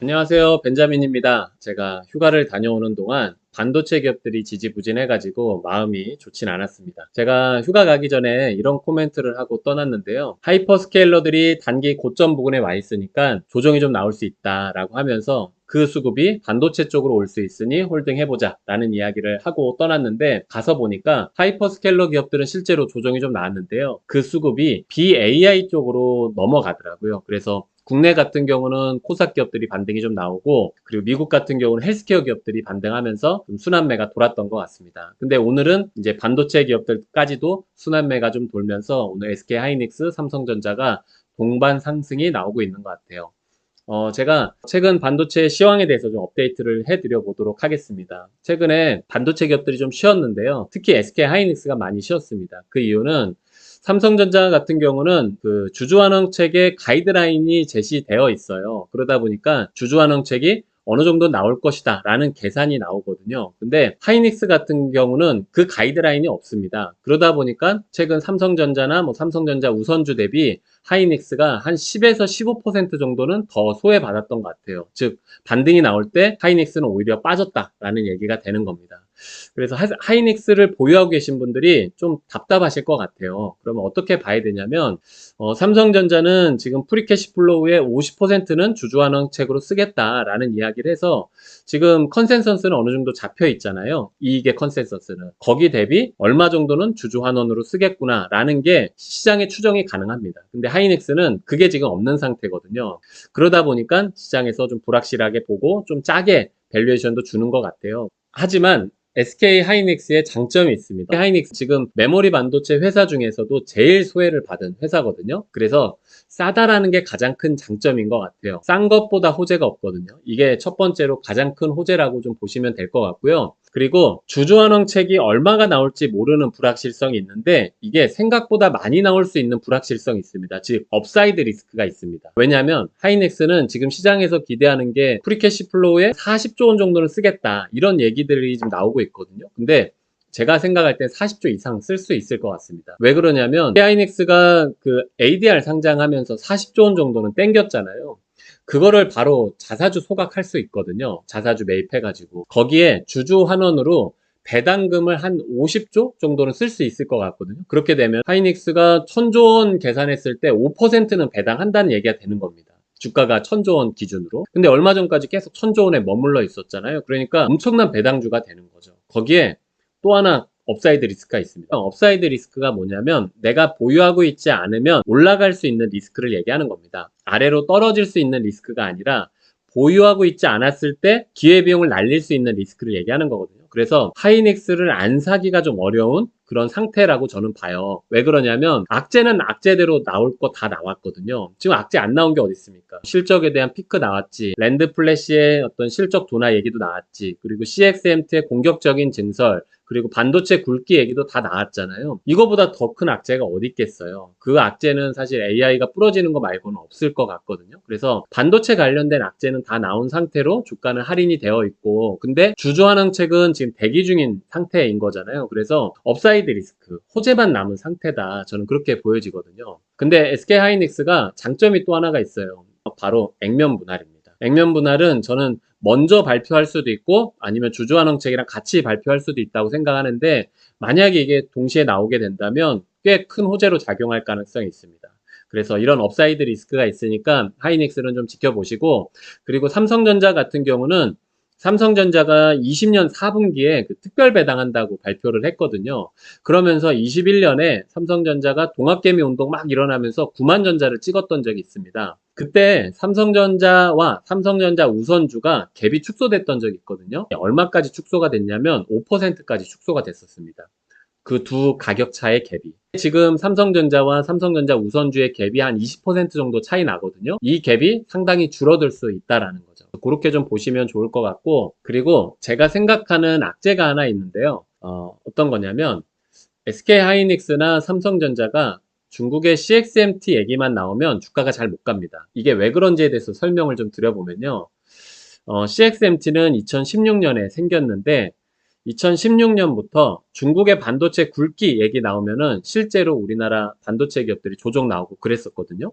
안녕하세요. 벤자민입니다. 제가 휴가를 다녀오는 동안 반도체 기업들이 지지부진해가지고 마음이 좋진 않았습니다. 제가 휴가 가기 전에 이런 코멘트를 하고 떠났는데요. 하이퍼스케일러들이 단기 고점 부근에 와 있으니까 조정이 좀 나올 수 있다라고 하면서 그 수급이 반도체 쪽으로 올 수 있으니 홀딩해보자 라는 이야기를 하고 떠났는데, 가서 보니까 하이퍼스케일러 기업들은 실제로 조정이 좀 나왔는데요. 그 수급이 BAI 쪽으로 넘어가더라고요. 그래서 국내 같은 경우는 코스닥 기업들이 반등이 좀 나오고, 그리고 미국 같은 경우는 헬스케어 기업들이 반등하면서 좀 순환매가 돌았던 것 같습니다. 근데 오늘은 이제 반도체 기업들까지도 순환매가 좀 돌면서 오늘 SK 하이닉스, 삼성전자가 동반 상승이 나오고 있는 것 같아요. 제가 최근 반도체 시황에 대해서 좀 업데이트를 해드려 보도록 하겠습니다. 최근에 반도체 기업들이 좀 쉬었는데요. 특히 SK 하이닉스가 많이 쉬었습니다. 그 이유는 삼성전자 같은 경우는 그 주주환원책에 가이드라인이 제시되어 있어요. 그러다 보니까 주주환원책이 어느 정도 나올 것이다 라는 계산이 나오거든요. 근데 하이닉스 같은 경우는 그 가이드라인이 없습니다. 그러다 보니까 최근 삼성전자나 뭐 삼성전자 우선주 대비 하이닉스가 한 10에서 15% 정도는 더 소외받았던 것 같아요. 즉 반등이 나올 때 하이닉스는 오히려 빠졌다라는 얘기가 되는 겁니다. 그래서 하이닉스를 보유하고 계신 분들이 좀 답답하실 것 같아요. 그러면 어떻게 봐야 되냐면, 삼성전자는 지금 프리캐시 플로우의 50%는 주주환원책으로 쓰겠다라는 이야기를 해서 지금 컨센서스는 어느 정도 잡혀 있잖아요. 이익의 컨센서스는. 거기 대비 얼마 정도는 주주환원으로 쓰겠구나라는 게 시장의 추정이 가능합니다. 근데 하이닉스는 그게 지금 없는 상태거든요. 그러다 보니까 시장에서 좀 불확실하게 보고 좀 짜게 밸류에이션도 주는 것 같아요. 하지만 SK 하이닉스의 장점이 있습니다. 하이닉스 지금 메모리 반도체 회사 중에서도 제일 소외를 받은 회사거든요. 그래서 싸다라는 게 가장 큰 장점인 것 같아요. 싼 것보다 호재가 없거든요. 이게 첫 번째로 가장 큰 호재라고 좀 보시면 될 것 같고요. 그리고 주주환원책이 얼마가 나올지 모르는 불확실성이 있는데, 이게 생각보다 많이 나올 수 있는 불확실성이 있습니다. 즉 업사이드 리스크가 있습니다. 왜냐하면 하이닉스는 지금 시장에서 기대하는 게 프리캐시 플로우에 40조 원 정도는 쓰겠다, 이런 얘기들이 지금 나오고 있거든요. 근데 제가 생각할 때 40조 이상 쓸 수 있을 것 같습니다. 왜 그러냐면 하이닉스가 그 ADR 상장하면서 40조 원 정도는 땡겼잖아요. 그거를 바로 자사주 소각할 수 있거든요. 자사주 매입해가지고 거기에 주주 환원으로 배당금을 한 50조 정도는 쓸 수 있을 것 같거든요. 그렇게 되면 하이닉스가 1000조 원 계산했을 때 5%는 배당한다는 얘기가 되는 겁니다. 주가가 1000조 원 기준으로. 근데 얼마 전까지 계속 1000조 원에 머물러 있었잖아요. 그러니까 엄청난 배당주가 되는 거죠. 거기에 또 하나 업사이드 리스크가 있습니다. 업사이드 리스크가 뭐냐면 내가 보유하고 있지 않으면 올라갈 수 있는 리스크를 얘기하는 겁니다. 아래로 떨어질 수 있는 리스크가 아니라 보유하고 있지 않았을 때 기회비용을 날릴 수 있는 리스크를 얘기하는 거거든요. 그래서 하이닉스를 안 사기가 좀 어려운 그런 상태라고 저는 봐요. 왜 그러냐면 악재는 악재대로 나올 거 다 나왔거든요. 지금 악재 안 나온 게 어디 있습니까? 실적에 대한 피크 나왔지, 랜드 플래시의 어떤 실적 둔화 얘기도 나왔지, 그리고 CXMT의 공격적인 증설, 그리고 반도체 굵기 얘기도 다 나왔잖아요. 이거보다 더 큰 악재가 어디 있겠어요. 그 악재는 사실 AI가 부러지는 거 말고는 없을 것 같거든요. 그래서 반도체 관련된 악재는 다 나온 상태로 주가는 할인이 되어 있고, 근데 주주환원책은 지금 대기 중인 상태인 거잖아요. 그래서 업사이드 리스크, 호재만 남은 상태다, 저는 그렇게 보여지거든요. 근데 SK 하이닉스가 장점이 또 하나가 있어요. 바로 액면 분할입니다. 액면 분할은 저는 먼저 발표할 수도 있고 아니면 주주환원책이랑 같이 발표할 수도 있다고 생각하는데, 만약에 이게 동시에 나오게 된다면 꽤 큰 호재로 작용할 가능성이 있습니다. 그래서 이런 업사이드 리스크가 있으니까 하이닉스는 좀 지켜보시고, 그리고 삼성전자 같은 경우는 삼성전자가 20년 4분기에 그 특별 배당한다고 발표를 했거든요. 그러면서 21년에 삼성전자가 동학개미 운동 막 일어나면서 9만 전자를 찍었던 적이 있습니다. 그때 삼성전자와 삼성전자 우선주가 갭이 축소됐던 적이 있거든요. 얼마까지 축소가 됐냐면 5%까지 축소가 됐었습니다. 그 두 가격 차의 갭이. 지금 삼성전자와 삼성전자 우선주의 갭이 한 20% 정도 차이 나거든요. 이 갭이 상당히 줄어들 수 있다라는 거죠. 그렇게 좀 보시면 좋을 것 같고, 그리고 제가 생각하는 악재가 하나 있는데요. 어떤 거냐면 SK 하이닉스나 삼성전자가 중국의 CXMT 얘기만 나오면 주가가 잘 못 갑니다. 이게 왜 그런지에 대해서 설명을 좀 드려보면요. CXMT는 2016년에 생겼는데 2016년부터 중국의 반도체 굵기 얘기 나오면은 실제로 우리나라 반도체 기업들이 조종 나오고 그랬었거든요.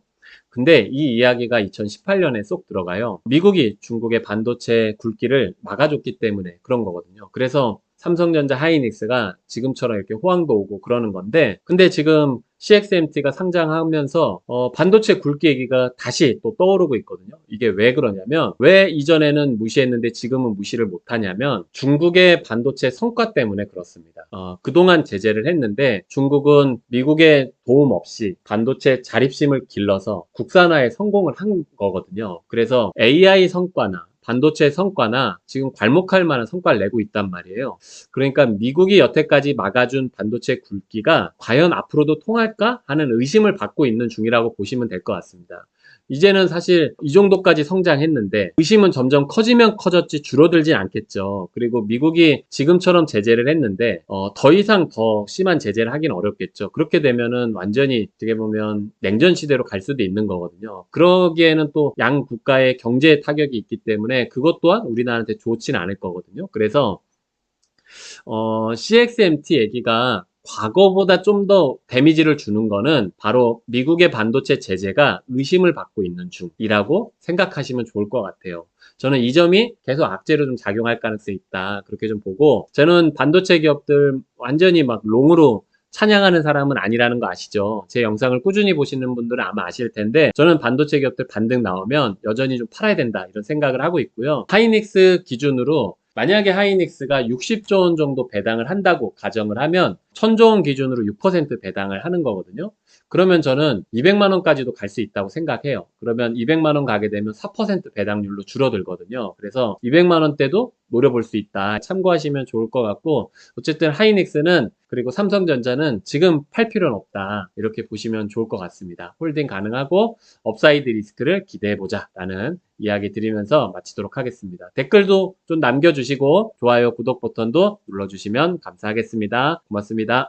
근데 이 이야기가 2018년에 쏙 들어가요. 미국이 중국의 반도체 굵기를 막아줬기 때문에 그런 거거든요. 그래서 삼성전자 하이닉스가 지금처럼 이렇게 호황도 오고 그러는 건데, 근데 지금 CXMT가 상장하면서 반도체 굵기 얘기가 다시 또 떠오르고 있거든요. 이게 왜 그러냐면, 왜 이전에는 무시했는데 지금은 무시를 못하냐면 중국의 반도체 성과 때문에 그렇습니다. 그동안 제재를 했는데 중국은 미국의 도움 없이 반도체 자립심을 길러서 국산화에 성공을 한 거거든요. 그래서 AI 성과나 반도체 성과나 지금 괄목할 만한 성과를 내고 있단 말이에요. 그러니까 미국이 여태까지 막아준 반도체 굵기가 과연 앞으로도 통할까 하는 의심을 받고 있는 중이라고 보시면 될 것 같습니다. 이제는 사실 이 정도까지 성장했는데 의심은 점점 커지면 커졌지 줄어들진 않겠죠. 그리고 미국이 지금처럼 제재를 했는데 더 이상 더 심한 제재를 하긴 어렵겠죠. 그렇게 되면은 완전히 어떻게 보면 냉전 시대로 갈 수도 있는 거거든요. 그러기에는 또 양 국가의 경제 타격이 있기 때문에 그것 또한 우리나라한테 좋지는 않을 거거든요. 그래서 CXMT 얘기가 과거보다 좀 더 데미지를 주는 거는 바로 미국의 반도체 제재가 의심을 받고 있는 중이라고 생각하시면 좋을 것 같아요. 저는 이 점이 계속 악재로 좀 작용할 가능성이 있다. 그렇게 좀 보고, 저는 반도체 기업들 완전히 막 롱으로 찬양하는 사람은 아니라는 거 아시죠? 제 영상을 꾸준히 보시는 분들은 아마 아실 텐데, 저는 반도체 기업들 반등 나오면 여전히 좀 팔아야 된다 이런 생각을 하고 있고요. 하이닉스 기준으로 만약에 하이닉스가 60조 원 정도 배당을 한다고 가정을 하면 1000조 원 기준으로 6% 배당을 하는 거거든요. 그러면 저는 200만 원까지도 갈 수 있다고 생각해요. 그러면 200만 원 가게 되면 4% 배당률로 줄어들거든요. 그래서 200만 원대도 노려볼 수 있다. 참고하시면 좋을 것 같고, 어쨌든 하이닉스는 그리고 삼성전자는 지금 팔 필요는 없다. 이렇게 보시면 좋을 것 같습니다. 홀딩 가능하고 업사이드 리스크를 기대해보자 라는 이야기 드리면서 마치도록 하겠습니다. 댓글도 좀 남겨주시고 좋아요, 구독 버튼도 눌러주시면 감사하겠습니다. 고맙습니다.